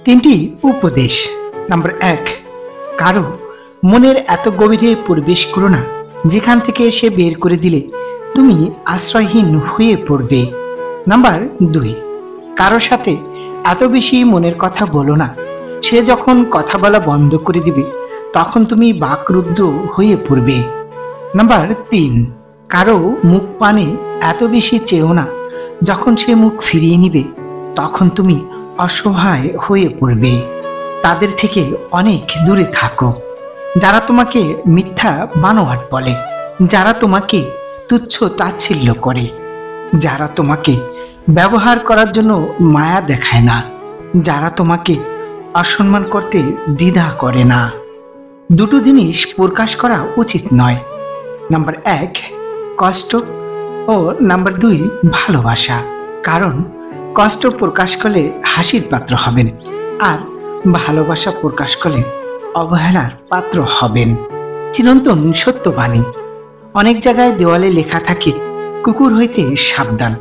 তিনটি উপদেশ। নাম্বার 1, কারো মনের এত গভীরে প্রবেশ করো না যেখান থেকে সে বের করে দিলে তুমি আশ্রয়হীন হয়ে পড়বে। নাম্বার 2, কারো সাথে এত বেশি মনের কথা বলো না, সে যখন কথা বলা বন্ধ করে দিবে তখন তুমি বাকরুদ্ধ হয়ে পড়বে। নাম্বার 3, কারো মুখ পানে এত বেশি চেও না, যখন সে মুখ ফিরিয়ে নিবে তখন তুমি অসহায় হয়ে পড়বে। তাদের থেকে অনেক দূরে থাকো যারা তোমাকে মিথ্যা বানোয়াট বলে, যারা তোমাকে তুচ্ছ তাচ্ছিল্য করে, যারা তোমাকে ব্যবহার করার জন্য মায়া দেখায় না, যারা তোমাকে অসম্মান করতে দ্বিধা করে না। দুটো জিনিস প্রকাশ করা উচিত নয়। নাম্বার 1, কষ্ট, ও নাম্বার 2, ভালোবাসা। কারণ কষ্ট প্রকাশ করলে হাসির পাত্র হবেন, আর ভালোবাসা প্রকাশ করলে অবহেলার পাত্র হবেন। চিরন্তন সত্যবাণী। অনেক জায়গায় দেওয়ালে লেখা থাকে কুকুর হইতে সাবধান।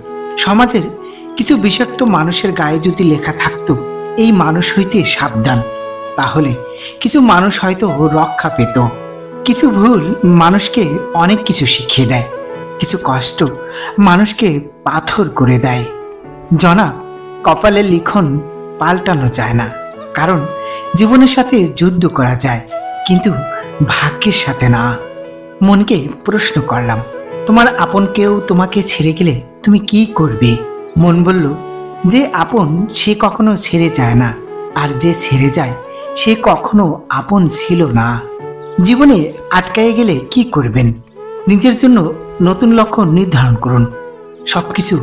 সমাজের কিছু বিষাক্ত মানুষের গায়ে যদি লেখা থাকতো এই মানুষ হইতে সাবধান, তাহলে কিছু মানুষ হয়তো রক্ষা পেত। কিছু ভুল মানুষকে অনেক কিছু শিখিয়ে দেয়, কিছু কষ্ট মানুষকে পাথর করে দেয়। জনাব, কপালের লিখন পাল্টানো যায় না, কারণ জীবনের সাথে যুদ্ধ করা যায় কিন্তু ভাগ্যের সাথে না। মনকে প্রশ্ন করলাম, তোমার আপন কেউ তোমাকে ছেড়ে গেলে তুমি কি করবে? মন বলল, যে আপন সে কখনো ছেড়ে যায় না, আর যে ছেড়ে যায় সে কখনো আপন ছিল না। জীবনে আটকায়ে গেলে কি করবেন? নিজের জন্য নতুন লক্ষ্য নির্ধারণ করুন। সবকিছু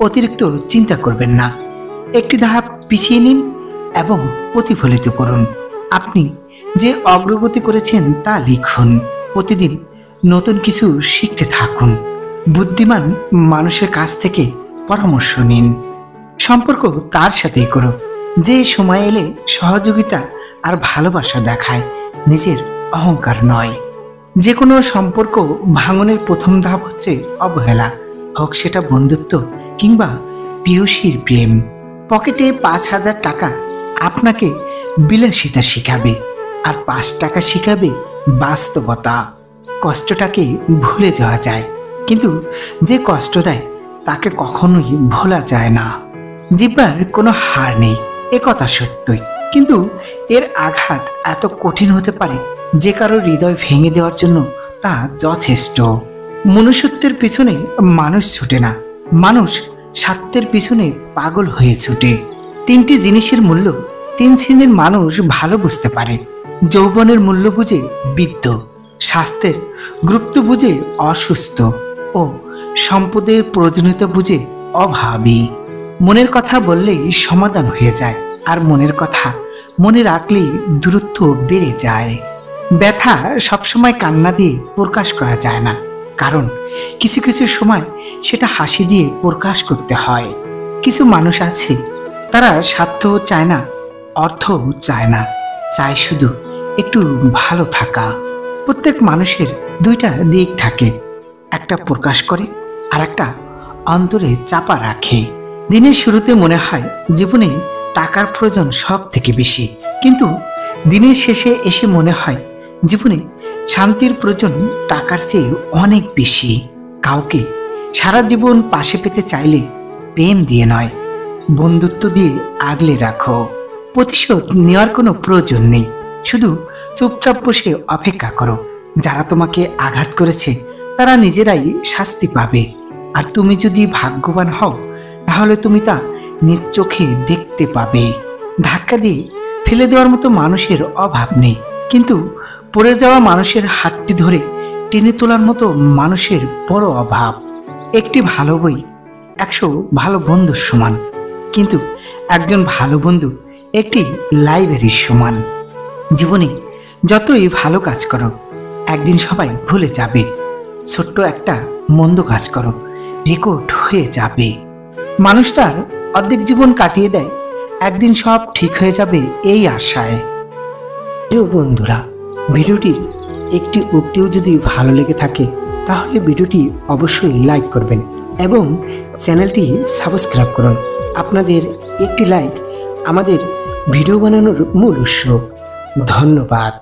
অতিরিক্ত চিন্তা করবেন না, একটি ধাপ পিছিয়ে নিন এবং প্রতিফলিত করুন। আপনি যে অগ্রগতি করেছেন তা লিখুন। প্রতিদিন নতুন কিছু শিখতে থাকুন। বুদ্ধিমান মানুষের কাছ থেকে পরামর্শ নিন। সম্পর্ক তার সাথেই করো যে সময় এলে সহযোগিতা আর ভালোবাসা দেখায়, নিজের অহংকার নয়। যে কোনো সম্পর্ক ভাঙনের প্রথম ধাপ হচ্ছে অবহেলা, হোক সেটা বন্ধুত্ব কিংবা প্রিয়সীর প্রেম। পকেটে 5,000 টাকা আপনাকে বিলাসিতা শিখাবে, আর 5 টাকা শিখাবে বাস্তবতা। কষ্টটাকে ভুলে যাওয়া যায়, কিন্তু যে কষ্ট দেয় তাকে কখনোই ভোলা যায় না। জিহ্বার কোনো হার নেই, এ কথা সত্যই, কিন্তু এর আঘাত এত কঠিন হতে পারে যে কারো হৃদয় ভেঙে দেওয়ার জন্য তা যথেষ্ট। মনুষ্যত্বের পিছনে মানুষ ছুটে না, মানুষ স্বার্থের পিছনে পাগল হয়ে ছুটে। 3টি জিনিসের মূল্য 3 শ্রেণীর মানুষ ভালো বুঝতে পারে। যৌবনের মূল্য বুঝে বৃদ্ধ, স্বাস্থ্যের গুরুত্ব বুঝে অসুস্থ, ও সম্পদের প্রয়োজনীয়তা বুঝে অভাবী। মনের কথা বললেই সমাধান হয়ে যায়, আর মনের কথা মনে রাখলেই দূরত্ব বেড়ে যায়। ব্যথা সবসময় কান্না দিয়ে প্রকাশ করা যায় না, কারণ কিছু কিছু সময় সেটা হাসি দিয়ে প্রকাশ করতে হয়। কিছু মানুষ আছে, তারা স্বার্থও চায় না, অর্থও চায় না, চায় শুধু একটু ভালো থাকা। প্রত্যেক মানুষের 2টা দিক থাকে, একটা প্রকাশ করে আর একটা অন্তরে চাপা রাখে। দিনের শুরুতে মনে হয় জীবনে টাকার প্রয়োজন সব থেকে বেশি, কিন্তু দিনের শেষে এসে মনে হয় জীবনে শান্তির প্রয়োজন টাকার চেয়ে অনেক বেশি। কাউকে সারা জীবন পাশে পেতে চাইলে প্রেম দিয়ে নয়, বন্ধুত্ব দিয়ে আগলে রাখো। প্রতিশোধ নেওয়ার কোনো প্রয়োজন নেই, শুধু চুপচাপ বসে অপেক্ষা করো। যারা তোমাকে আঘাত করেছে তারা নিজেরাই শাস্তি পাবে, আর তুমি যদি ভাগ্যবান হও তাহলে তুমি তা নিজ চোখে দেখতে পাবে। ধাক্কা দিয়ে ফেলে দেওয়ার মতো মানুষের অভাব নেই, কিন্তু পড়ে যাওয়া মানুষের হাতটি ধরে টেনে তোলার মতো মানুষের বড় অভাব। একটি ভালো বই 100 ভালো বন্ধুর সমান, কিন্তু একজন ভালো বন্ধু একটি লাইব্রেরির সমান। জীবনে যতই ভালো কাজ করো একদিন সবাই ভুলে যাবে, ছোট্ট একটা মন্দ কাজ করো রেকর্ড হয়ে যাবে। মানুষ তার অর্ধেক জীবন কাটিয়ে দেয় একদিন সব ঠিক হয়ে যাবে এই আশায়। প্রিয় বন্ধুরা, ভিডিওটির একটি উক্তিও যদি ভালো লেগে থাকে তাহলে ভিডিওটি অবশ্যই লাইক করবেন এবং চ্যানেলটি সাবস্ক্রাইব করুন। আপনাদের একটি লাইক আমাদের ভিডিও বানানোর মূল উৎস। ধন্যবাদ।